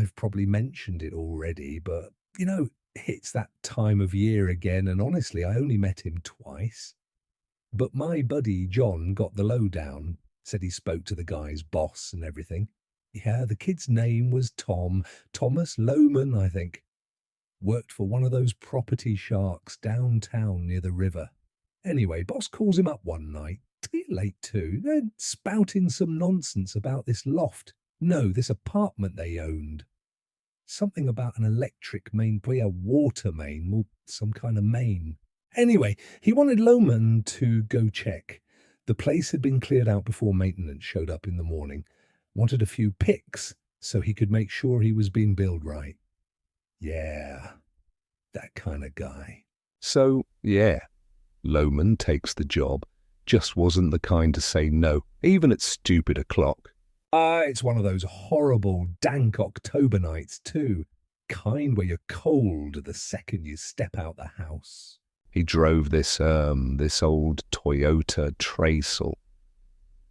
I've probably mentioned it already, but, it's that time of year again, and honestly, I only met him twice. But my buddy John got the lowdown, said he spoke to the guy's boss and everything. Yeah, the kid's name was Tom, Thomas Lohman, I think. Worked for one of those property sharks downtown near the river. Anyway, boss calls him up one night, a bit late too, and spouting some nonsense about this loft. No, this apartment they owned. Something about an electric main, a water main, or some kind of main. Anyway, he wanted Lohman to go check. The place had been cleared out before maintenance showed up in the morning. Wanted a few pics so he could make sure he was being billed right. Yeah, that kind of guy. So, yeah, Lohman takes the job. Just wasn't the kind to say no, even at stupid o'clock. It's one of those horrible, dank October nights too. Kind where you're cold the second you step out the house. He drove this old Toyota Tracer.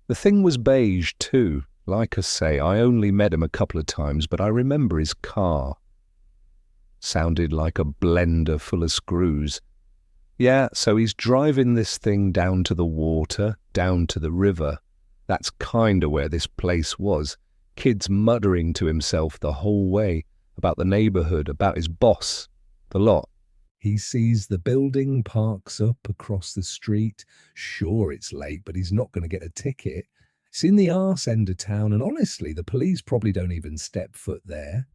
The thing was beige too. Like I say, I only met him a couple of times, but I remember his car. Sounded like a blender full of screws. Yeah, so he's driving this thing down to the water, down to the river. That's kinda where this place was. Kid's muttering to himself the whole way about the neighborhood, about his boss, the lot. He sees the building, parks up across the street. Sure, it's late, but he's not going to get a ticket. It's in the arse end of town, and honestly, the police probably don't even step foot there.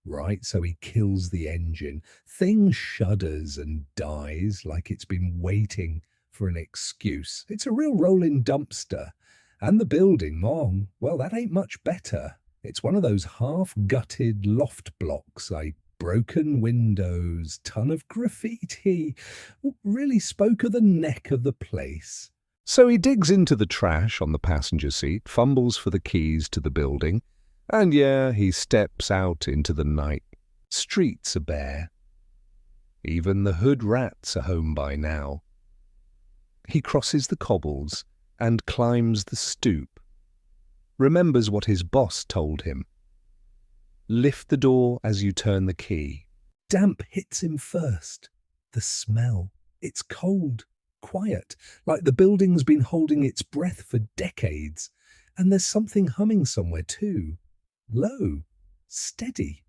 Right, so he kills the engine. Thing shudders and dies like it's been waiting for an excuse. It's a real rolling dumpster. And the building, well, that ain't much better. It's one of those half-gutted loft blocks, broken windows, ton of graffiti. Really spoke of the neck of the place. So he digs into the trash on the passenger seat, fumbles for the keys to the building, and yeah, he steps out into the night. Streets are bare. Even the hood rats are home by now. He crosses the cobbles and climbs the stoop. Remembers what his boss told him. Lift the door as you turn the key. Damp hits him first. The smell. It's cold, quiet, like the building's been holding its breath for decades. And there's something humming somewhere too. Low, steady.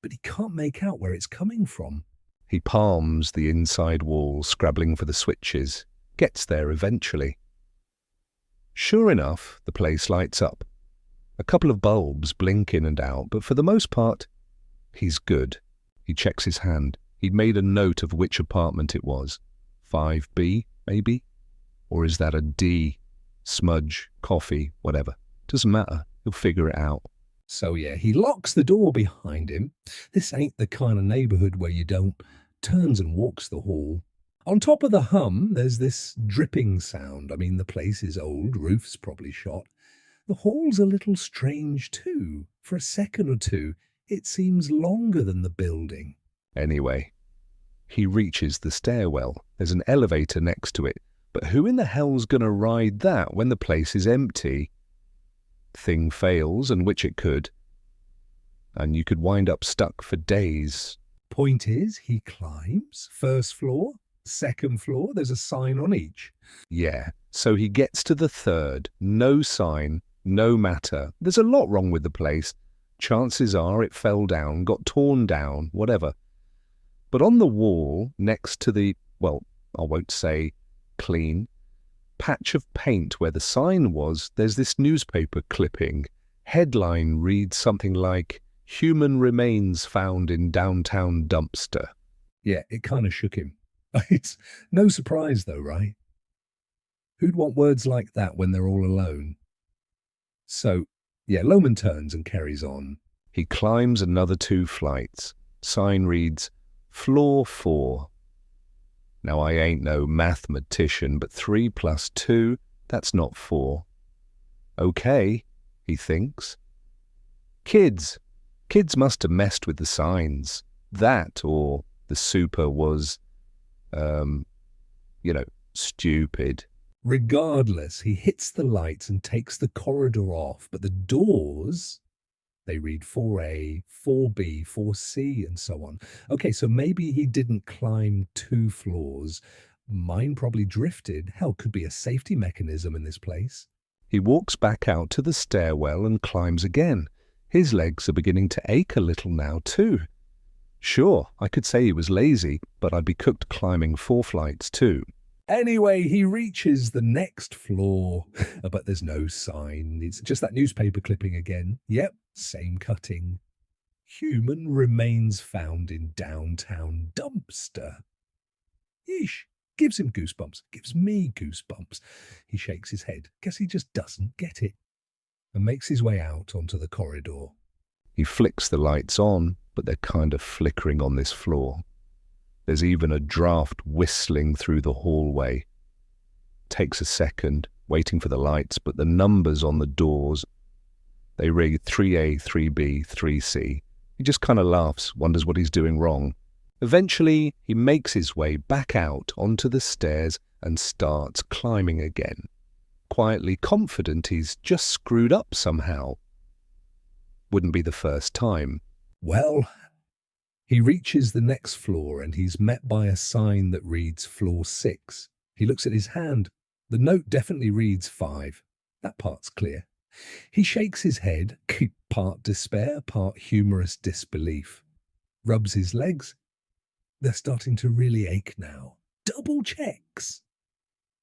But he can't make out where it's coming from. He palms the inside wall, scrabbling for the switches. Gets there eventually. Sure enough, the place lights up. A couple of bulbs blink in and out, but for the most part, he's good. He checks his hand. He'd made a note of which apartment it was. 5B, maybe? Or is that a D? Smudge, coffee, whatever. Doesn't matter. He'll figure it out. So yeah, he locks the door behind him. This ain't the kind of neighborhood where you don't. Turns and walks the hall. On top of the hum, there's this dripping sound. I mean, the place is old, roof's probably shot. The hall's a little strange too. For a second or two, it seems longer than the building. Anyway, he reaches the stairwell. There's an elevator next to it. But who in the hell's gonna ride that when the place is empty? Thing fails, and which it could. And you could wind up stuck for days. Point is, he climbs. First floor, second floor, there's a sign on each. Yeah, so he gets to the third. No sign, no matter. There's a lot wrong with the place. Chances are it fell down, got torn down, whatever. But on the wall, next to the, well, I won't say clean, patch of paint where the sign was, there's this newspaper clipping. Headline reads something like, "Human remains found in downtown dumpster." Yeah, it kind of shook him. It's no surprise though, right? Who'd want words like that when they're all alone? So, yeah, Lohman turns and carries on. He climbs another 2 flights. Sign reads, "Floor 4. Now, I ain't no mathematician, but 3 plus 2, that's not 4. Okay, he thinks. Kids must have messed with the signs. That, or the super was, stupid. Regardless, he hits the lights and takes the corridor off, but the doors, They read 4A, 4B, 4C, and so on. Okay, so maybe he didn't climb 2 floors. Mine probably drifted. Hell, could be a safety mechanism in this place. He walks back out to the stairwell and climbs again. His legs are beginning to ache a little now, too. Sure, I could say he was lazy, but I'd be cooked climbing 4 flights, too. Anyway, he reaches the next floor, but there's no sign. It's just that newspaper clipping again. Yep, same cutting. Human remains found in downtown dumpster. Yeesh. Gives him goosebumps. Gives me goosebumps. He shakes his head. Guess he just doesn't get it. And makes his way out onto the corridor. He flicks the lights on, but they're kind of flickering on this floor. There's even a draft whistling through the hallway. Takes a second, waiting for the lights, but the numbers on the doors, they read 3A, 3B, 3C. He just kind of laughs, wonders what he's doing wrong. Eventually, he makes his way back out onto the stairs and starts climbing again, quietly confident he's just screwed up somehow. Wouldn't be the first time. Well, he reaches the next floor and he's met by a sign that reads floor 6. He looks at his hand. The note definitely reads 5. That part's clear. He shakes his head, part despair, part humorous disbelief. Rubs his legs. They're starting to really ache now. Double checks.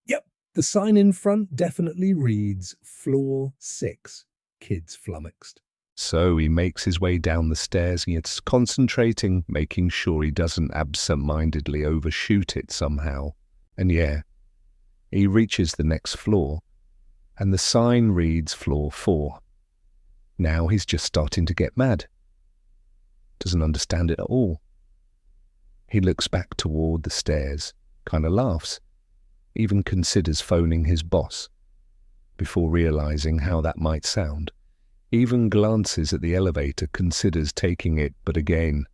Yep, the sign in front definitely reads floor 6. Kid's flummoxed. So he makes his way down the stairs. He's concentrating, making sure he doesn't absent-mindedly overshoot it somehow. And yeah, he reaches the next floor, and the sign reads floor 4. Now he's just starting to get mad. Doesn't understand it at all. He looks back toward the stairs, kind of laughs, even considers phoning his boss, before realizing how that might sound. Even glances at the elevator, considers taking it, but again,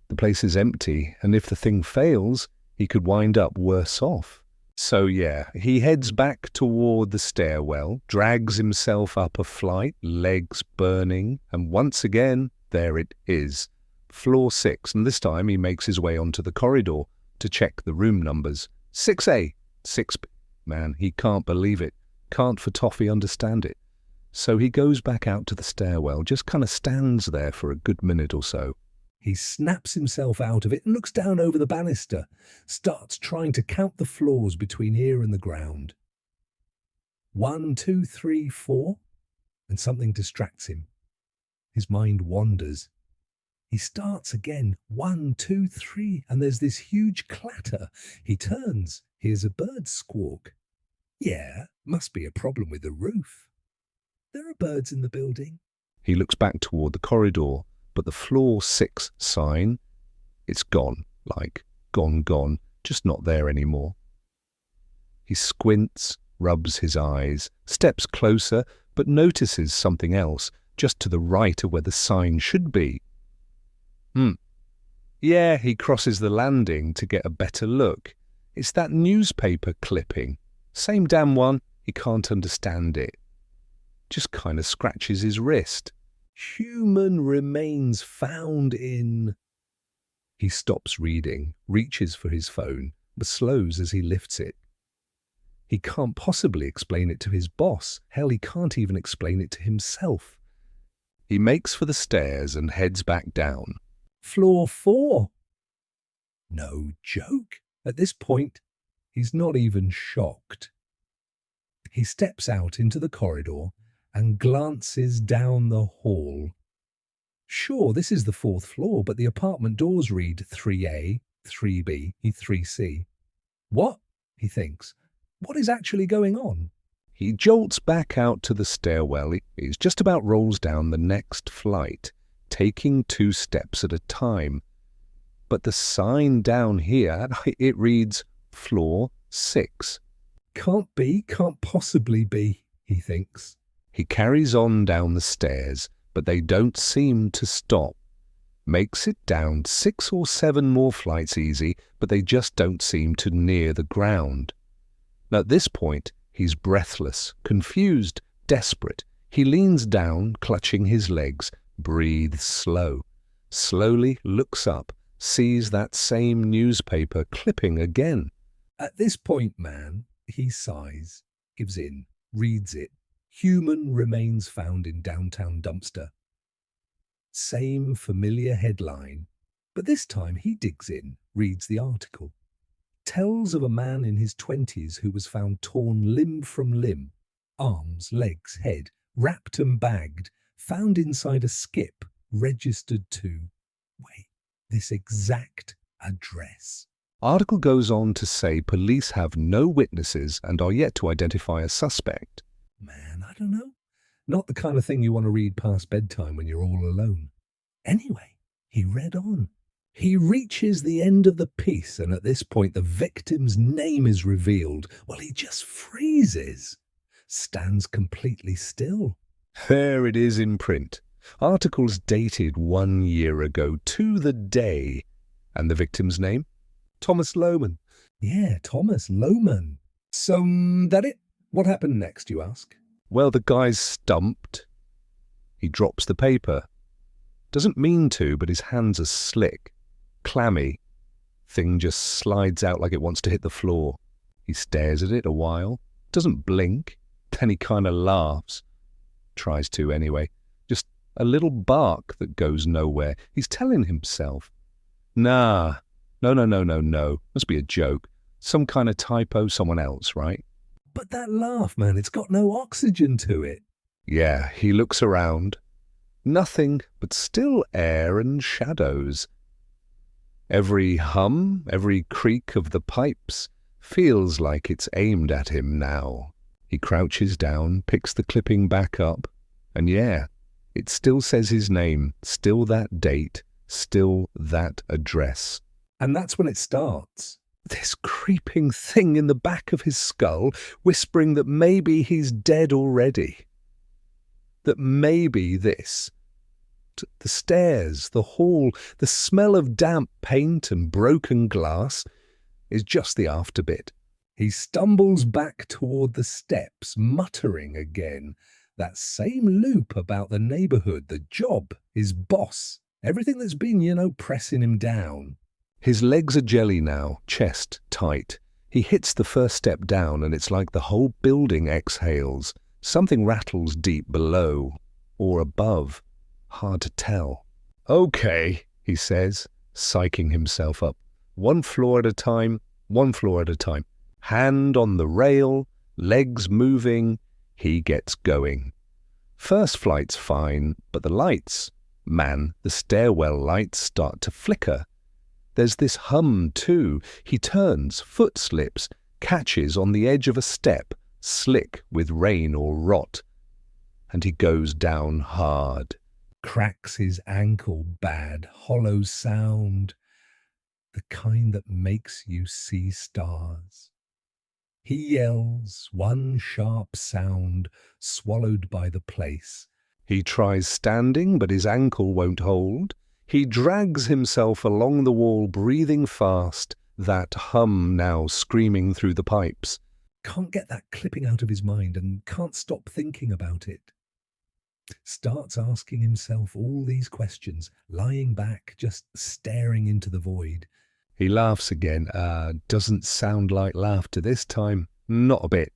the place is empty, and if the thing fails, he could wind up worse off. So yeah, he heads back toward the stairwell, drags himself up a flight, legs burning, and once again, there it is. Floor 6, and this time he makes his way onto the corridor to check the room numbers. 6A, 6B. Man, he can't believe it. Can't for toffee understand it. So he goes back out to the stairwell, just kind of stands there for a good minute or so. He snaps himself out of it and looks down over the banister, starts trying to count the floors between here and the ground. 1, 2, 3, 4, and something distracts him. His mind wanders. He starts again, 1, 2, 3, and there's this huge clatter. He turns, hears a bird squawk. Yeah, must be a problem with the roof. There are birds in the building. He looks back toward the corridor, but the floor 6 sign, it's gone, like gone, just not there anymore. He squints, rubs his eyes, steps closer, but notices something else, just to the right of where the sign should be. Yeah, he crosses the landing to get a better look. It's that newspaper clipping. Same damn one, he can't understand it. Just kind of scratches his wrist. Human remains found in... He stops reading, reaches for his phone, but slows as he lifts it. He can't possibly explain it to his boss. Hell, he can't even explain it to himself. He makes for the stairs and heads back down. Floor 4. No joke. At this point, he's not even shocked. He steps out into the corridor and glances down the hall. Sure, this is the 4th floor, but the apartment doors read 3A, 3B, 3C. What? He thinks. What is actually going on? He jolts back out to the stairwell. He just about rolls down the next flight, taking 2 steps at a time. But the sign down here, it reads floor 6. Can't be, can't possibly be, he thinks. He carries on down the stairs, but they don't seem to stop. Makes it down 6 or 7 more flights easy, but they just don't seem to near the ground. Now at this point, he's breathless, confused, desperate. He leans down, clutching his legs, breathes slow, slowly looks up, sees that same newspaper clipping again. At this point, man, he sighs, gives in, reads it. Human remains found in downtown dumpster. Same familiar headline, but this time he digs in, reads the article. Tells of a man in his 20s who was found torn limb from limb, arms, legs, head, wrapped and bagged, found inside a skip, registered to, wait, this exact address. Article goes on to say police have no witnesses and are yet to identify a suspect. Man, I don't know. Not the kind of thing you want to read past bedtime when you're all alone. Anyway, he read on. He reaches the end of the piece, and at this point the victim's name is revealed. Well, he just freezes, stands completely still. There it is in print. Articles dated 1 year ago to the day. And the victim's name? Thomas Lohman. Yeah, Thomas Lohman. So, that it? What happened next, you ask? Well, the guy's stumped. He drops the paper. Doesn't mean to, but his hands are slick, clammy. Thing just slides out like it wants to hit the floor. He stares at it a while, doesn't blink, then he kind of laughs. Tries to anyway. Just a little bark that goes nowhere. He's telling himself, nah, no. Must be a joke. Some kind of typo, someone else, right? But that laugh, man, it's got no oxygen to it. Yeah, he looks around. Nothing but still air and shadows. Every hum, every creak of the pipes feels like it's aimed at him now. He crouches down, picks the clipping back up, and yeah, it still says his name, still that date, still that address. And that's when it starts. This creeping thing in the back of his skull, whispering that maybe he's dead already. That maybe this, the stairs, the hall, the smell of damp paint and broken glass, is just the afterbit. He stumbles back toward the steps, muttering again. That same loop about the neighborhood, the job, his boss, everything that's been, pressing him down. His legs are jelly now, chest tight. He hits the first step down and it's like the whole building exhales. Something rattles deep below or above. Hard to tell. Okay, he says, psyching himself up. One floor at a time, one floor at a time. Hand on the rail, legs moving, he gets going. First flight's fine, but the lights, man, the stairwell lights start to flicker. There's this hum too. He turns, foot slips, catches on the edge of a step, slick with rain or rot. And he goes down hard. Cracks his ankle bad, hollow sound, the kind that makes you see stars. He yells, one sharp sound, swallowed by the place. He tries standing, but his ankle won't hold. He drags himself along the wall, breathing fast, that hum now screaming through the pipes. Can't get that clipping out of his mind and can't stop thinking about it. Starts asking himself all these questions, lying back, just staring into the void. He laughs again. Doesn't sound like laughter this time. Not a bit.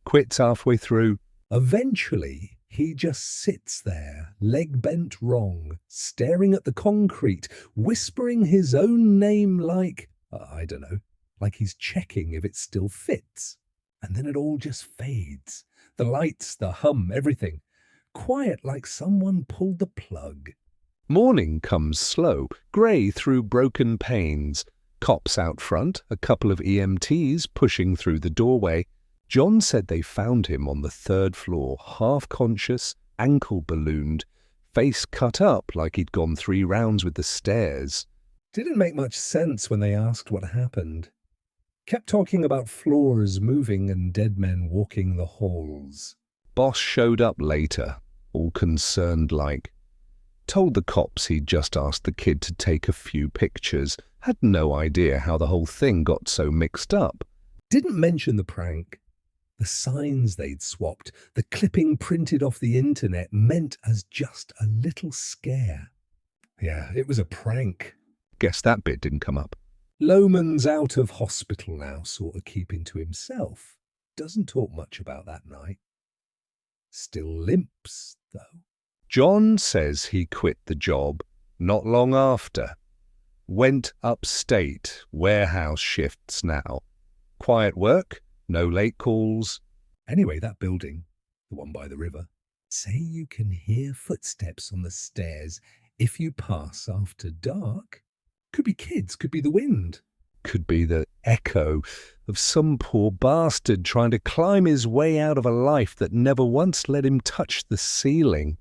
Quits halfway through. Eventually, he just sits there, leg bent wrong, staring at the concrete, whispering his own name like, I don't know, like he's checking if it still fits. And then it all just fades. The lights, the hum, everything. Quiet like someone pulled the plug. Morning comes slow, grey through broken panes. Cops out front, a couple of EMTs pushing through the doorway. John said they found him on the 3rd floor, half-conscious, ankle-ballooned, face cut up like he'd gone 3 rounds with the stairs. Didn't make much sense when they asked what happened. Kept talking about floors moving and dead men walking the halls. Boss showed up later, all concerned like. Told the cops he'd just asked the kid to take a few pictures. Had no idea how the whole thing got so mixed up. Didn't mention the prank. The signs they'd swapped, the clipping printed off the internet meant as just a little scare. Yeah, it was a prank. Guess that bit didn't come up. Lohman's out of hospital now, sort of keeping to himself. Doesn't talk much about that night. Still limps, though. John says he quit the job not long after. Went upstate, warehouse shifts now. Quiet work, no late calls. Anyway, that building, the one by the river, say you can hear footsteps on the stairs if you pass after dark. Could be kids, could be the wind. Could be the echo of some poor bastard trying to climb his way out of a life that never once let him touch the ceiling.